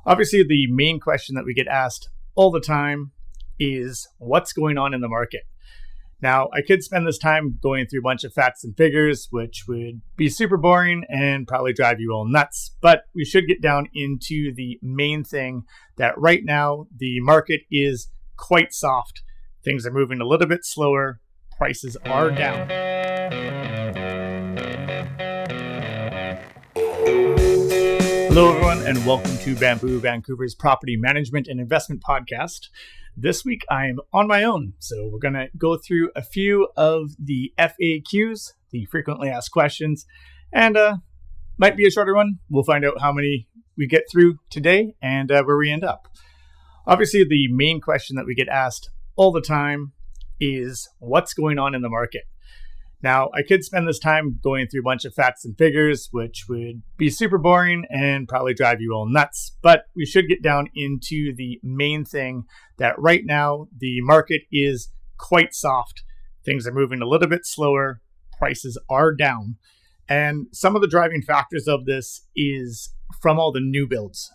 Obviously, the main question that we get asked all the time is what's going on in the market? Now, I could spend this time going through a bunch of facts and figures, which would be super boring and probably drive you all nuts, but we should get down into the main thing that right now the market is quite soft. Things are moving a little bit slower. Prices are down. Hello, everyone, and welcome to Bamboo Vancouver's Property Management and Investment Podcast. This week, I'm on my own, so we're going to go through a few of the FAQs, the frequently asked questions, and might be a shorter one. We'll find out how many we get through today and where we end up. Obviously, the main question that we get asked all the time is what's going on in the market? Now, I could spend this time going through a bunch of facts and figures, which would be super boring and probably drive you all nuts, but we should get down into the main thing that right now the market is quite soft. Things are moving a little bit slower. Prices are down. And some of the driving factors of this is from all the new builds.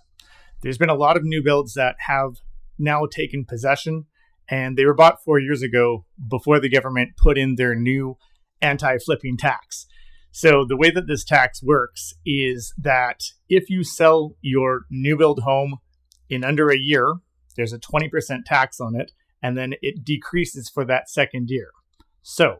There's been a lot of new builds that have now taken possession, and they were bought 4 years ago before the government put in their new anti-flipping tax. So the way that this tax works is that if you sell your new build home in under a year, there's a 20% tax on it, and then it decreases for that second year. So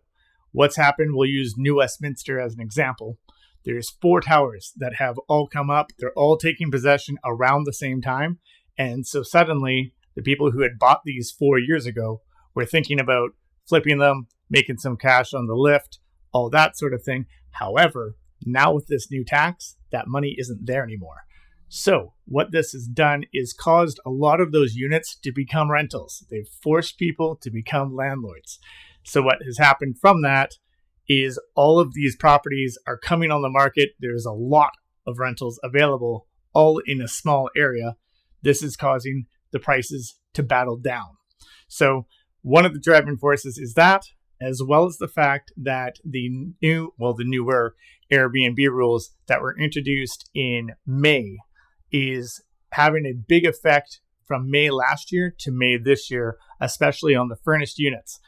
what's happened, we'll use New Westminster as an example. There's 4 towers that have all come up. They're all taking possession around the same time. And so suddenly the people who had bought these 4 years ago were thinking about flipping them, making some cash on the lift, all that sort of thing. However, now with this new tax, that money isn't there anymore. So what this has done is caused a lot of those units to become rentals. They've forced people to become landlords. So what has happened from that is all of these properties are coming on the market. There's a lot of rentals available, all in a small area. This is causing the prices to battle down. So one of the driving forces is that, as well as the fact that the newer Airbnb rules that were introduced in May is having a big effect from May last year to May this year, especially on the furnished units.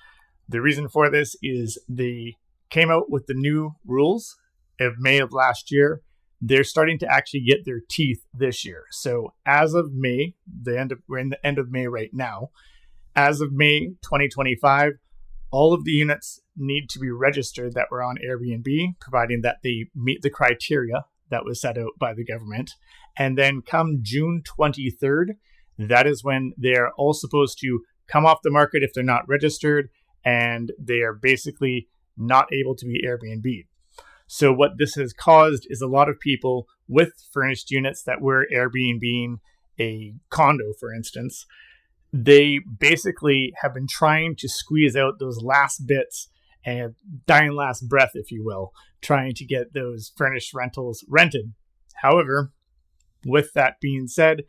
The reason for this is they came out with the new rules of May of last year. They're starting to actually get their teeth this year. So as of May, we're in the end of May right now. As of May 2025, all of the units need to be registered that were on Airbnb, providing that they meet the criteria that was set out by the government. And then come June 23rd, that is when they're all supposed to come off the market if they're not registered, and they are basically not able to be Airbnb. So what this has caused is a lot of people with furnished units that were Airbnb, a condo, for instance, they basically have been trying to squeeze out those last bits and dying last breath, if you will, trying to get those furnished rentals rented. However, with that being said,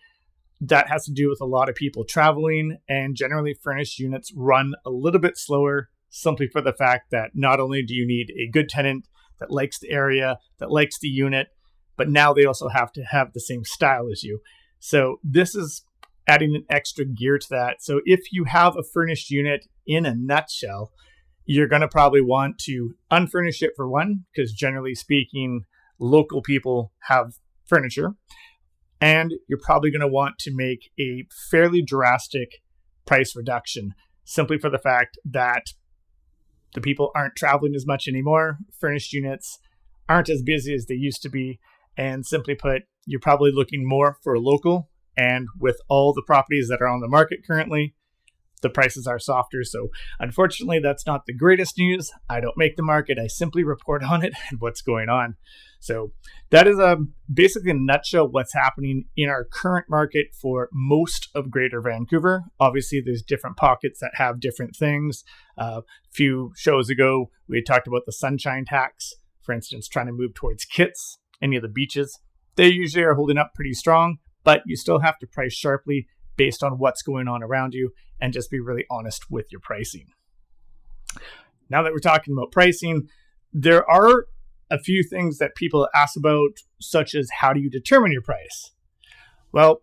that has to do with a lot of people traveling, and generally furnished units run a little bit slower, simply for the fact that not only do you need a good tenant that likes the area, that likes the unit, but now they also have to have the same style as you. So this is adding an extra gear to that. So if you have a furnished unit, in a nutshell, you're going to probably want to unfurnish it for one, because generally speaking, local people have furniture. And you're probably going to want to make a fairly drastic price reduction, simply for the fact that the people aren't traveling as much anymore. Furnished units aren't as busy as they used to be. And simply put, you're probably looking more for a local. And with all the properties that are on the market currently, the prices are softer. So unfortunately, that's not the greatest news. I don't make the market. I simply report on it and what's going on. So that is basically in a nutshell what's happening in our current market for most of Greater Vancouver. Obviously, there's different pockets that have different things. A few shows ago, we had talked about the sunshine tax, for instance, trying to move towards Kits, any of the beaches. They usually are holding up pretty strong, but you still have to price sharply based on what's going on around you and just be really honest with your pricing. Now that we're talking about pricing, there are a few things that people ask about, such as how do you determine your price? Well,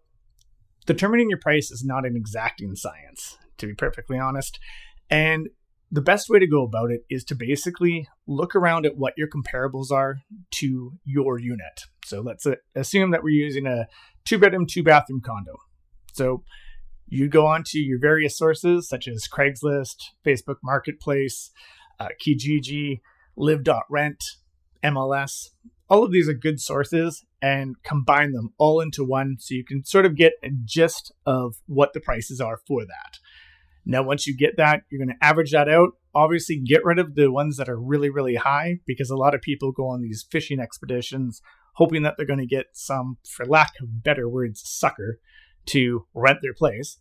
determining your price is not an exacting science, to be perfectly honest. And the best way to go about it is to basically look around at what your comparables are to your unit. So let's assume that we're using a 2-bedroom, 2-bathroom condo. So you go onto your various sources such as Craigslist, Facebook Marketplace, Kijiji, Live.rent, MLS. All of these are good sources, and combine them all into one so you can sort of get a gist of what the prices are for that. Now, once you get that, you're going to average that out. Obviously, get rid of the ones that are really, really high, because a lot of people go on these fishing expeditions hoping that they're going to get some, for lack of better words, sucker to rent their place.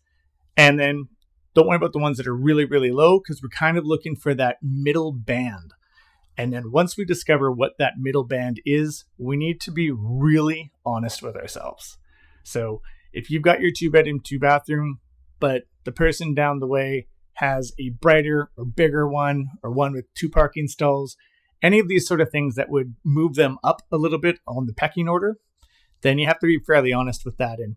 And then don't worry about the ones that are really, really low, because we're kind of looking for that middle band. And then once we discover what that middle band is, we need to be really honest with ourselves. So if you've got your 2-bedroom, 2-bathroom, but the person down the way has a brighter or bigger one, or one with 2 parking stalls, any of these sort of things that would move them up a little bit on the pecking order, then you have to be fairly honest with that and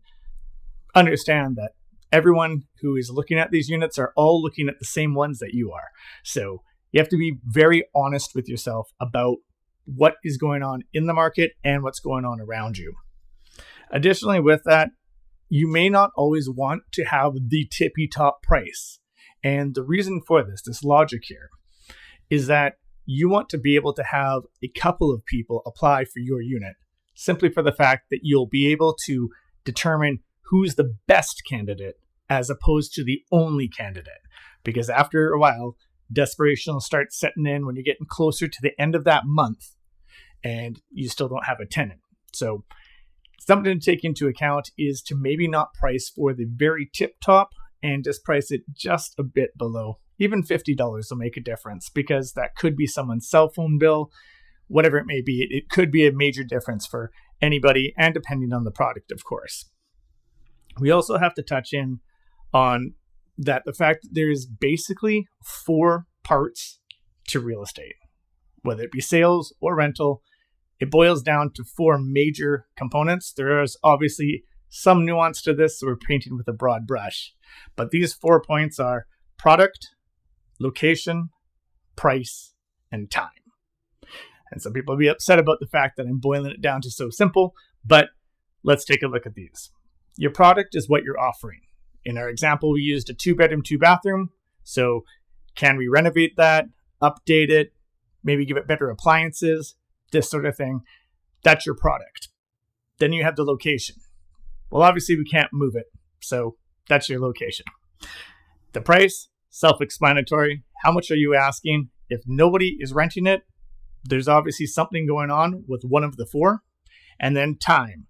understand that everyone who is looking at these units are all looking at the same ones that you are. So you have to be very honest with yourself about what is going on in the market and what's going on around you. Additionally, with that, you may not always want to have the tippy top price. And the reason for this logic here, is that you want to be able to have a couple of people apply for your unit, simply for the fact that you'll be able to determine who's the best candidate as opposed to the only candidate. Because after a while, desperation will start setting in when you're getting closer to the end of that month and you still don't have a tenant. So something to take into account is to maybe not price for the very tip top and just price it just a bit below. Even $50 will make a difference, because that could be someone's cell phone bill, whatever it may be. It could be a major difference for anybody, and depending on the product, of course. We also have to touch in on that the fact that there's basically 4 parts to real estate, whether it be sales or rental. It boils down to 4 major components. There is obviously some nuance to this, so we're painting with a broad brush. But these 4 points are product, location, price, and time. And some people will be upset about the fact that I'm boiling it down to so simple, but let's take a look at these. Your product is what you're offering. In our example, we used a 2-bedroom, 2-bathroom. So can we renovate that, update it, maybe give it better appliances, this sort of thing? That's your product. Then you have the location. Well, obviously we can't move it, so that's your location. The price, self-explanatory. How much are you asking? If nobody is renting it, there's obviously something going on with one of the 4. And then time.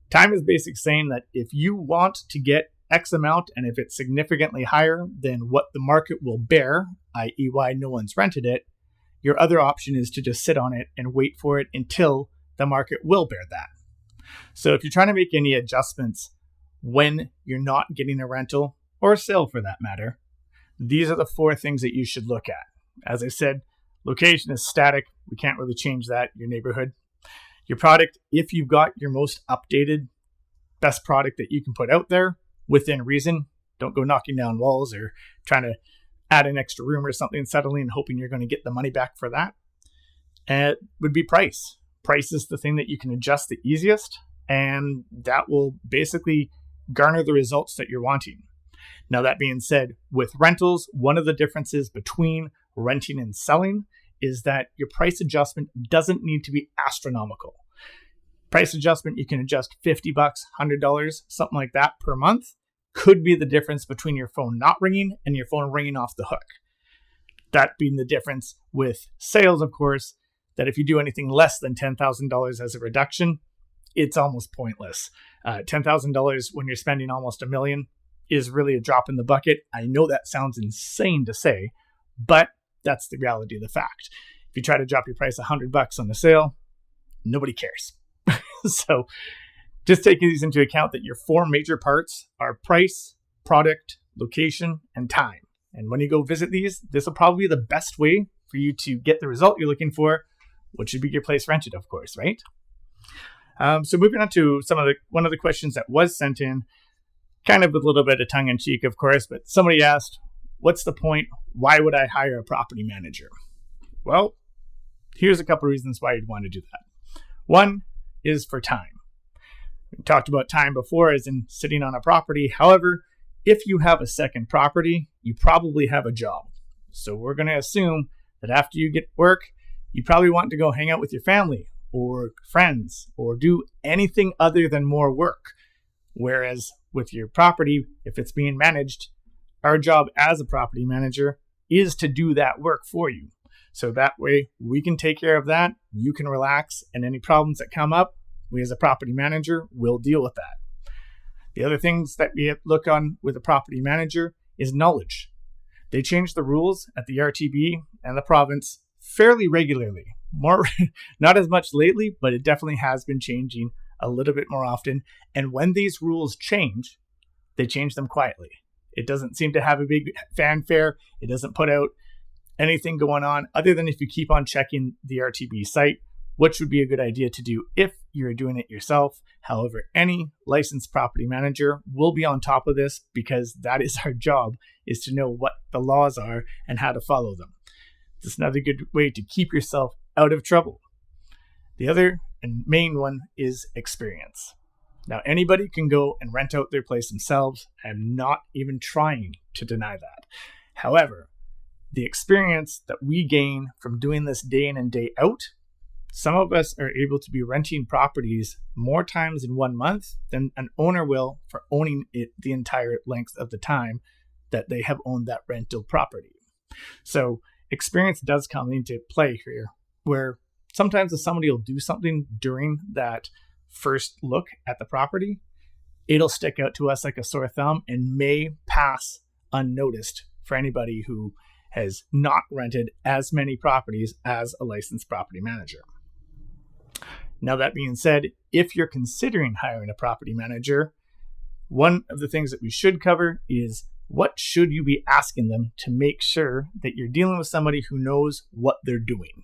Time is basically saying that if you want to get X amount, and if it's significantly higher than what the market will bear, i.e. why no one's rented it, your other option is to just sit on it and wait for it until the market will bear that. So if you're trying to make any adjustments when you're not getting a rental, or a sale for that matter, these are the 4 things that you should look at. As I said, location is static. We can't really change that, your neighborhood. Your product, if you've got your most updated, best product that you can put out there within reason, don't go knocking down walls or trying to add an extra room or something suddenly and hoping you're going to get the money back for that. And it would be price. Price is the thing that you can adjust the easiest, and that will basically garner the results that you're wanting. Now, that being said, with rentals, one of the differences between renting and selling is that your price adjustment doesn't need to be astronomical. Price adjustment, you can adjust $50, $100, something like that per month. Could be the difference between your phone not ringing and your phone ringing off the hook. That being the difference with sales, of course, that if you do anything less than $10,000 as a reduction, it's almost pointless. $10,000 when you're spending almost $1 million is really a drop in the bucket. I know that sounds insane to say, but that's the reality of the fact. If you try to drop your price $100 on a sale, nobody cares. So just taking these into account that your 4 major parts are price, product, location, and time. And when you go visit these, this will probably be the best way for you to get the result you're looking for, which should be your place rented, of course, right? So moving on to one of the questions that was sent in. kind of with a little bit of tongue in cheek, of course, but somebody asked, what's the point? Why would I hire a property manager? Well, here's a couple reasons why you'd want to do that. One is for time. We talked about time before as in sitting on a property. However, if you have a second property, you probably have a job. So we're going to assume that after you get work, you probably want to go hang out with your family or friends or do anything other than more work. Whereas with your property, if it's being managed, our job as a property manager is to do that work for you. So that way we can take care of that, you can relax, and any problems that come up, we as a property manager will deal with that. The other things that we look on with a property manager is knowledge. They change the rules at the RTB and the province fairly regularly. Not as much lately, but it definitely has been changing a little bit more often. And when these rules change, they change them quietly. It doesn't seem to have a big fanfare. It doesn't put out anything going on other than if you keep on checking the RTB site, which would be a good idea to do if you're doing it yourself. However, any licensed property manager will be on top of this because that is our job, is to know what the laws are and how to follow them. It's another good way to keep yourself out of trouble. The other and main one is experience. Now, anybody can go and rent out their place themselves. I'm not even trying to deny that. However, the experience that we gain from doing this day in and day out, some of us are able to be renting properties more times in 1 month than an owner will for owning it the entire length of the time that they have owned that rental property. So experience does come into play here, where sometimes if somebody will do something during that first look at the property, it'll stick out to us like a sore thumb and may pass unnoticed for anybody who has not rented as many properties as a licensed property manager. Now, that being said, if you're considering hiring a property manager, one of the things that we should cover is what should you be asking them to make sure that you're dealing with somebody who knows what they're doing.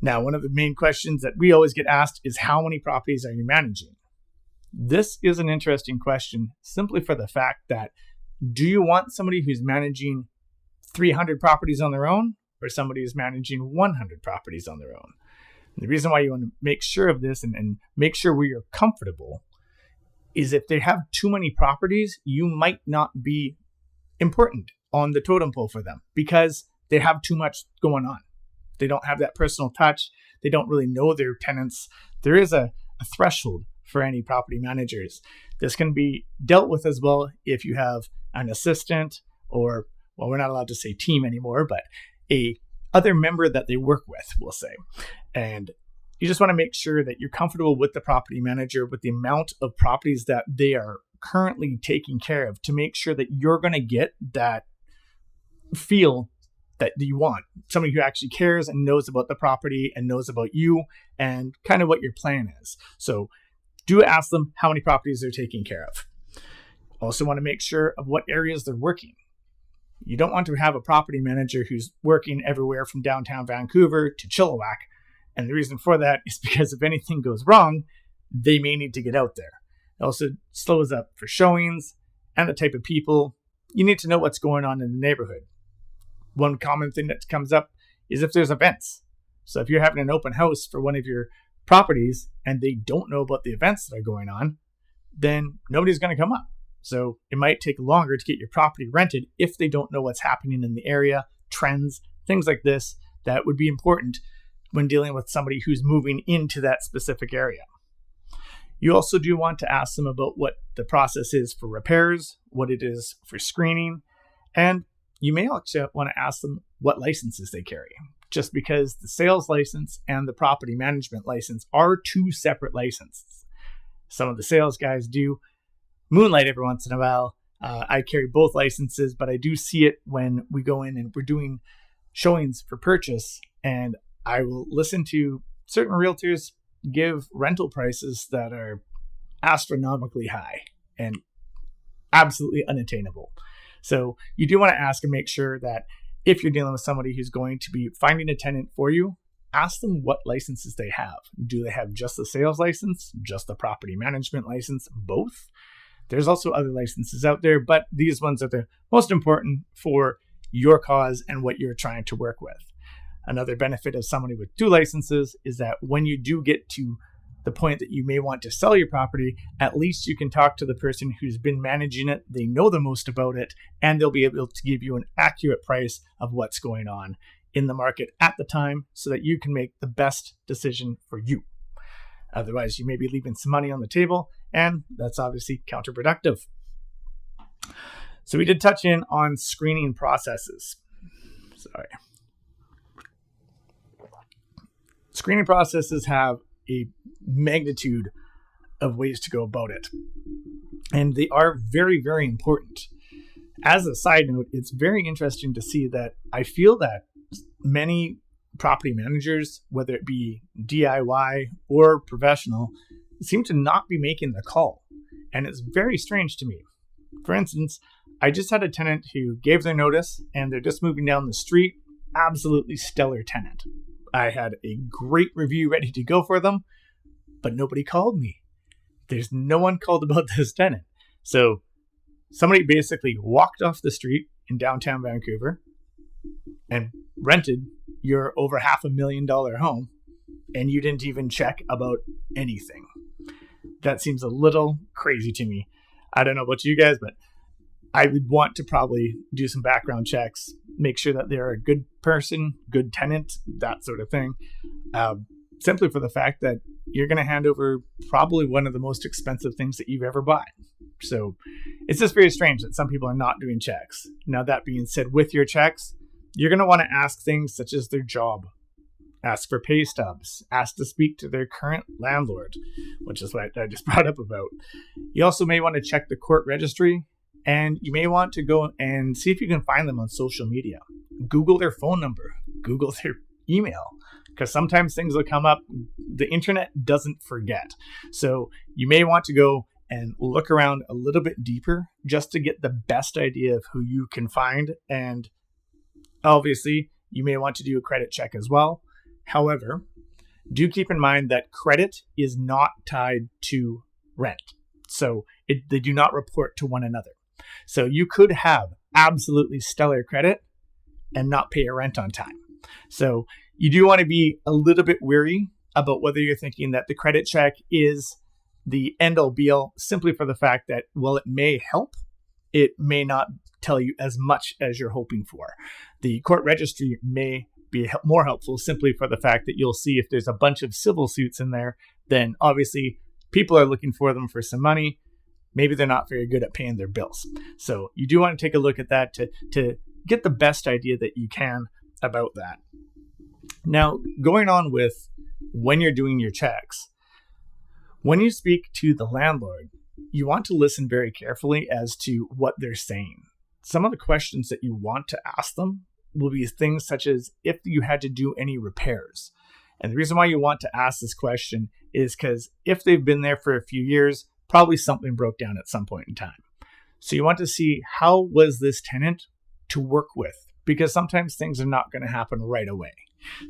Now, one of the main questions that we always get asked is how many properties are you managing? This is an interesting question simply for the fact that do you want somebody who's managing 300 properties on their own or somebody who's managing 100 properties on their own? And the reason why you want to make sure of this and make sure where you're comfortable is if they have too many properties, you might not be important on the totem pole for them because they have too much going on. They don't have that personal touch. They don't really know their tenants. There is a threshold for any property managers. This can be dealt with as well if you have an assistant or, well, we're not allowed to say team anymore, but a other member that they work with, we'll say. And you just want to make sure that you're comfortable with the property manager, with the amount of properties that they are currently taking care of, to make sure that you're going to get that feel that you want. Somebody who actually cares and knows about the property and knows about you and kind of what your plan is. So do ask them how many properties they're taking care of. Also want to make sure of what areas they're working. You don't want to have a property manager who's working everywhere from downtown Vancouver to Chilliwack. And the reason for that is because if anything goes wrong, they may need to get out there. It also slows up for showings and the type of people. You need to know what's going on in the neighborhood. One common thing that comes up is if there's events. So if you're having an open house for one of your properties and they don't know about the events that are going on, then nobody's going to come up. So it might take longer to get your property rented if they don't know what's happening in the area, trends, things like this that would be important when dealing with somebody who's moving into that specific area. You also do want to ask them about what the process is for repairs, what it is for screening, and you may also want to ask them what licenses they carry, just because the sales license and the property management license are two separate licenses. Some of the sales guys do moonlight every once in a while. I carry both licenses, but I do see it when we go in and we're doing showings for purchase, and I will listen to certain realtors give rental prices that are astronomically high and absolutely unattainable. So you do want to ask and make sure that if you're dealing with somebody who's going to be finding a tenant for you, ask them what licenses they have. Do they have just the sales license, just the property management license, both? There's also other licenses out there, but these ones are the most important for your cause and what you're trying to work with. Another benefit of somebody with 2 licenses is that when you do get to the point that you may want to sell your property, at least you can talk to the person who's been managing it. They know the most about it, and they'll be able to give you an accurate price of what's going on in the market at the time so that you can make the best decision for you. Otherwise, you may be leaving some money on the table, and that's obviously counterproductive. So we did touch in on screening processes. Screening processes have a magnitude of ways to go about it, and they are very, very important. As a side note, it's very interesting to see that I feel that many property managers, whether it be DIY or professional, seem to not be making the call, and it's very strange to me. For instance, I just had a tenant who gave their notice and they're just moving down the street. Absolutely stellar tenant. I had a great review ready to go for them, but nobody called me. There's no one called about this tenant. So somebody basically walked off the street in downtown Vancouver and rented your over $500,000 home, and you didn't even check about anything. That seems a little crazy to me. I don't know about you guys, but I would want to probably do some background checks, make sure that they're a good person, good tenant, that sort of thing. Simply for the fact that you're going to hand over probably one of the most expensive things that you've ever bought. So it's just very strange that some people are not doing checks. Now, that being said, with your checks, you're going to want to ask things such as their job, ask for pay stubs, ask to speak to their current landlord, which is what I just brought up about. You also may want to check the court registry, and you may want to go and see if you can find them on social media. Google their phone number, Google their email, because sometimes things will come up. The internet doesn't forget. So you may want to go and look around a little bit deeper just to get the best idea of who you can find. And obviously, you may want to do a credit check as well. However, do keep in mind that credit is not tied to rent. So they do not report to one another. So you could have absolutely stellar credit and not pay your rent on time. So you do want to be a little bit wary about whether you're thinking that the credit check is the end all be all, simply for the fact that, while it may help, it may not tell you as much as you're hoping for. The court registry may be more helpful simply for the fact that you'll see if there's a bunch of civil suits in there, then obviously people are looking for them for some money. Maybe they're not very good at paying their bills. So you do want to take a look at that to get the best idea that you can about that. Now, going on with when you're doing your checks, when you speak to the landlord, you want to listen very carefully as to what they're saying. Some of the questions that you want to ask them will be things such as if you had to do any repairs. And the reason why you want to ask this question is because if they've been there for a few years, probably something broke down at some point in time. So you want to see, how was this tenant to work with? Because sometimes things are not going to happen right away.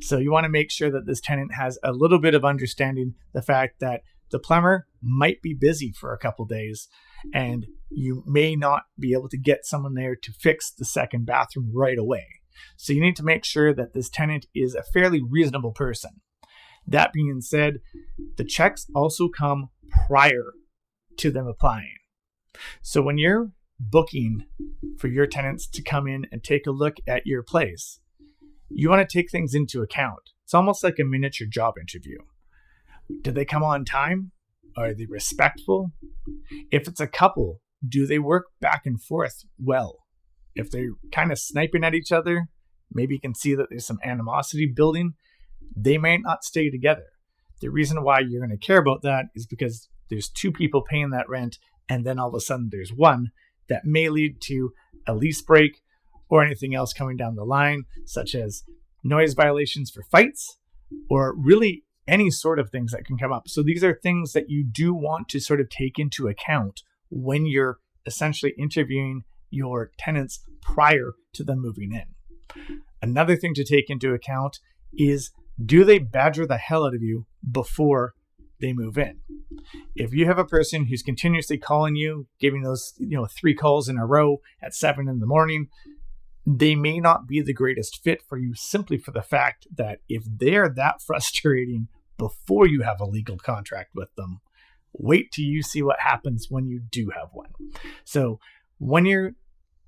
So you want to make sure that this tenant has a little bit of understanding the fact that the plumber might be busy for a couple days and you may not be able to get someone there to fix the second bathroom right away. So you need to make sure that this tenant is a fairly reasonable person. That being said, the checks also come prior to them applying. So when you're booking for your tenants to come in and take a look at your place, you want to take things into account. It's almost like a miniature job interview. Do they come on time? Are they respectful? If it's a couple, do they work back and forth well? If they're kind of sniping at each other, maybe you can see that there's some animosity building, they may not stay together. The reason why you're going to care about that is because there's two people paying that rent, and then all of a sudden there's one that may lead to a lease break or anything else coming down the line, such as noise violations for fights, or really any sort of things that can come up. So these are things that you do want to sort of take into account when you're essentially interviewing your tenants prior to them moving in. Another thing to take into account is, do they badger the hell out of you before they move in. If you have a person who's continuously calling you, giving those 3 calls in a row at 7 a.m, they may not be the greatest fit for you, simply for the fact that if they're that frustrating before you have a legal contract with them, wait till you see what happens when you do have one. So when you're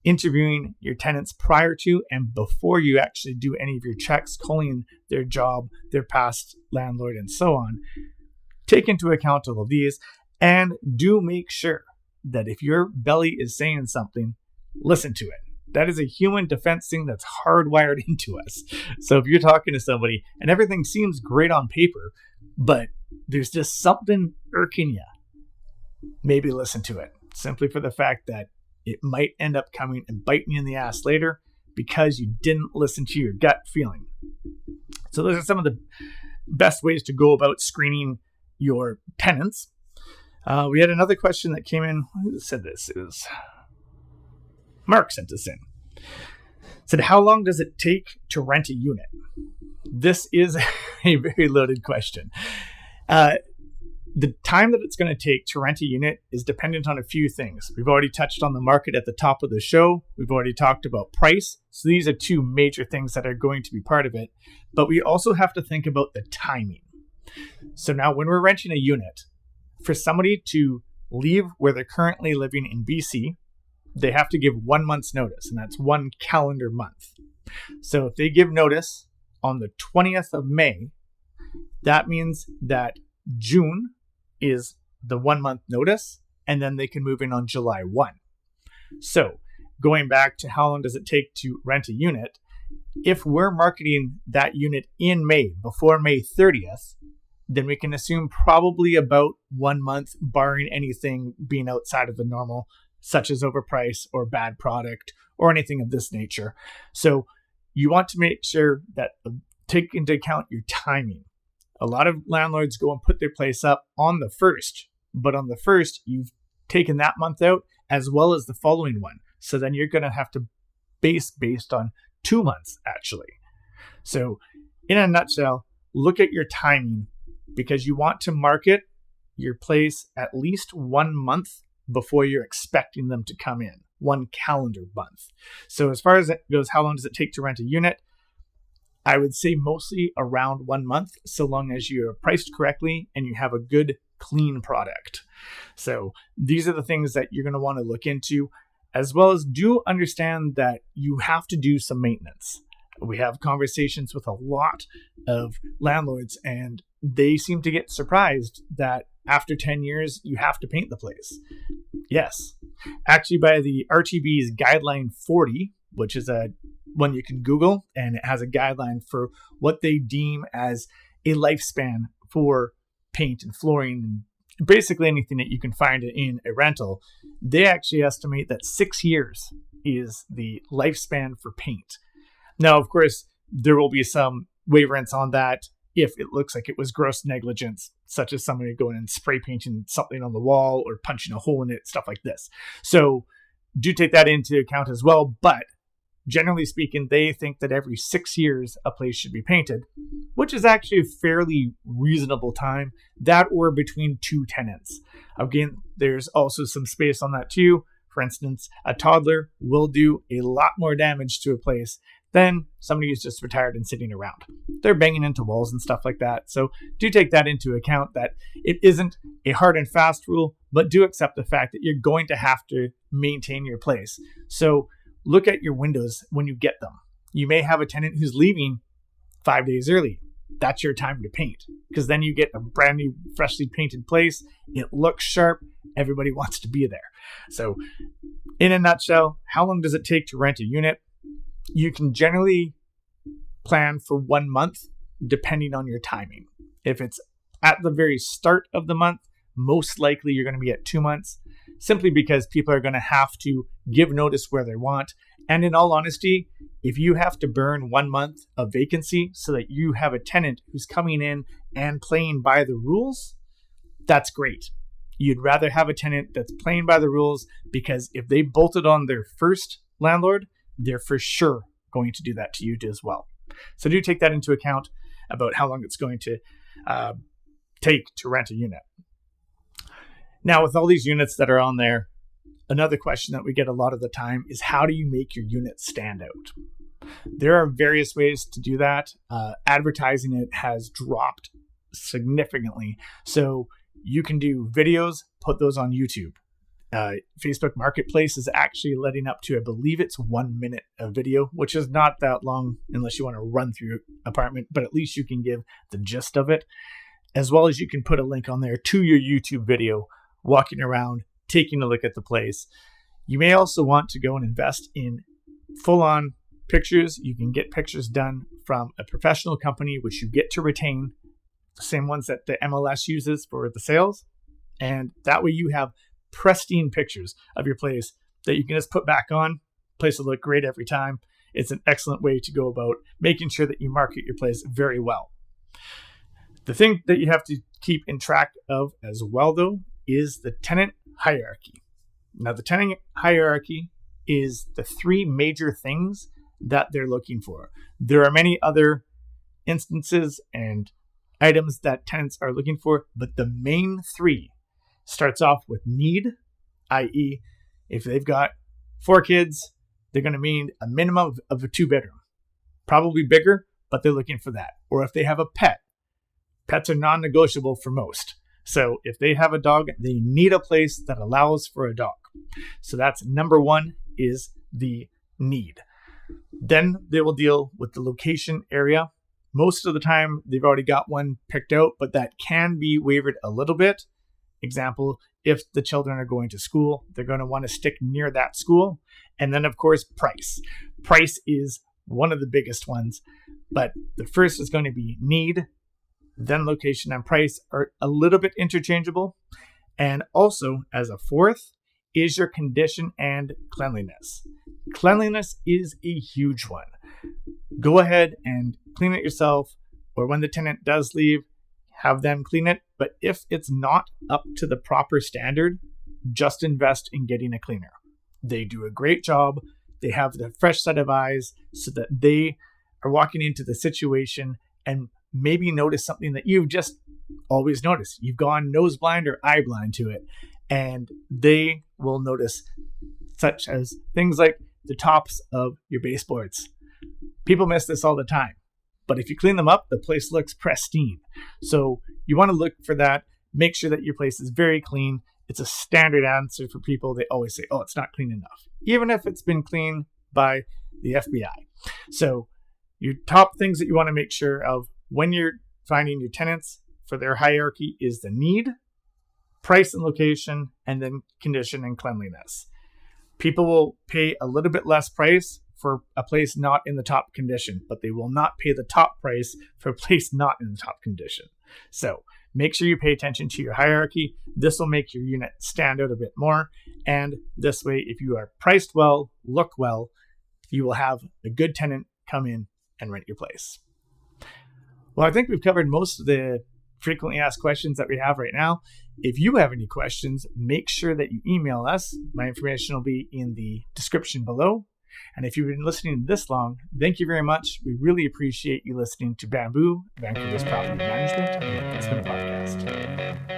interviewing your tenants prior to and before you actually do any of your checks, calling their job, their past landlord, and so on, take into account all of these, and do make sure that if your belly is saying something, listen to it. That is a human defense thing that's hardwired into us. So if you're talking to somebody and everything seems great on paper, but there's just something irking you, maybe listen to it, simply for the fact that it might end up coming and biting you in the ass later because you didn't listen to your gut feeling. So those are some of the best ways to go about screening your tenants. We had another question that came in. Who said this? It was Mark sent us in. Said, how long does it take to rent a unit? This is a very loaded question. The time that it's going to take to rent a unit is dependent on a few things. We've already touched on the market at the top of the show. We've already talked about price. So these are 2 major things that are going to be part of it. But we also have to think about the timing. So now when we're renting a unit, for somebody to leave where they're currently living in BC, they have to give 1 month's notice, and that's 1 calendar month. So if they give notice on the 20th of May, that means that June is the 1 month notice, and then they can move in on July 1. So going back to how long does it take to rent a unit, if we're marketing that unit in May, before May 30th, then we can assume probably about 1 month, barring anything being outside of the normal, such as overpriced or bad product or anything of this nature. So you want to make sure that take into account your timing. A lot of landlords go and put their place up on the 1st, but on the 1st, you've taken that month out as well as the following one. So then you're going to have to based on 2 months, actually. So in a nutshell, look at your timing, because you want to market your place at least 1 month before you're expecting them to come in, 1 calendar month. So as far as it goes, how long does it take to rent a unit? I would say mostly around 1 month, so long as you're priced correctly and you have a good, clean product. So these are the things that you're going to want to look into, as well as do understand that you have to do some maintenance. We have conversations with a lot of landlords, and they seem to get surprised that after 10 years, you have to paint the place. Yes. Actually, by the RTB's Guideline 40, which is a one you can Google, and it has a guideline for what they deem as a lifespan for paint and flooring and basically anything that you can find in a rental. They actually estimate that 6 years is the lifespan for paint. Now, of course, there will be some waivers on that if it looks like it was gross negligence, such as somebody going and spray painting something on the wall or punching a hole in it, stuff like this. So do take that into account as well. But generally speaking, they think that every 6 years a place should be painted, which is actually a fairly reasonable time, that or between 2 tenants. Again, there's also some space on that too. For instance, a toddler will do a lot more damage to a place than somebody who's just retired and sitting around. They're banging into walls and stuff like that. So do take that into account, that it isn't a hard and fast rule, but do accept the fact that you're going to have to maintain your place. So look at your windows when you get them. You may have a tenant who's leaving 5 days early. That's your time to paint, because then you get a brand new, freshly painted place. It looks sharp. Everybody wants to be there. So in a nutshell, how long does it take to rent a unit? You can generally plan for 1 month depending on your timing. If it's at the very start of the month, most likely you're going to be at 2 months, simply because people are going to have to give notice where they want. And in all honesty, if you have to burn 1 month of vacancy so that you have a tenant who's coming in and playing by the rules, that's great. You'd rather have a tenant that's playing by the rules, because if they bolted on their first landlord, they're for sure going to do that to you as well. So do take that into account about how long it's going to take to rent a unit. Now, with all these units that are on there, another question that we get a lot of the time is, how do you make your unit stand out? There are various ways to do that. Advertising it has dropped significantly. So you can do videos, put those on YouTube. Facebook Marketplace is actually letting up to, I believe it's 1 minute of video, which is not that long unless you want to run through your apartment, but at least you can give the gist of it, as well as you can put a link on there to your YouTube video, walking around, taking a look at the place. You may also want to go and invest in full-on pictures. You can get pictures done from a professional company, which you get to retain, the same ones that the MLS uses for the sales. And that way you have pristine pictures of your place that you can just put back on. Place will look great every time. It's an excellent way to go about making sure that you market your place very well. The thing that you have to keep in track of as well, though, is the tenant hierarchy. Now, the tenant hierarchy is the three major things that they're looking for. There are many other instances and items that tenants are looking for, but the main three starts off with need, i.e., if they've got 4 kids, they're going to need a minimum of a 2-bedroom, probably bigger, but they're looking for that. Or if they have a pet, pets are non-negotiable for most. So if they have a dog, they need a place that allows for a dog. So that's number 1, is the need. Then they will deal with the location area. Most of the time, they've already got one picked out, but that can be wavered a little bit. Example, if the children are going to school, they're going to want to stick near that school. And then, of course, price. Price is one of the biggest ones, but the first is going to be need. Then location and price are a little bit interchangeable. And also, as a fourth, is your condition and cleanliness. Cleanliness is a huge one. Go ahead and clean it yourself, or when the tenant does leave, have them clean it. But if it's not up to the proper standard, just invest in getting a cleaner. They do a great job. They have the fresh set of eyes so that they are walking into the situation and maybe notice something that you've just always noticed. You've gone nose blind or eye blind to it, and they will notice, such as things like the tops of your baseboards. People miss this all the time, but if you clean them up, the place looks pristine. So you want to look for that. Make sure that your place is very clean. It's a standard answer for people. They always say, oh, it's not clean enough, even if it's been cleaned by the FBI. So your top things that you want to make sure of when you're finding your tenants for their hierarchy is the need, price and location, and then condition and cleanliness. People will pay a little bit less price for a place not in the top condition, but they will not pay the top price for a place not in the top condition. So make sure you pay attention to your hierarchy. This will make your unit stand out a bit more. And this way, if you are priced well, look well, you will have a good tenant come in and rent your place. Well, I think we've covered most of the frequently asked questions that we have right now. If you have any questions, make sure that you email us. My information will be in the description below. And if you've been listening this long, thank you very much. We really appreciate you listening to Bamboo, Vancouver's Property Management and Investment Podcast.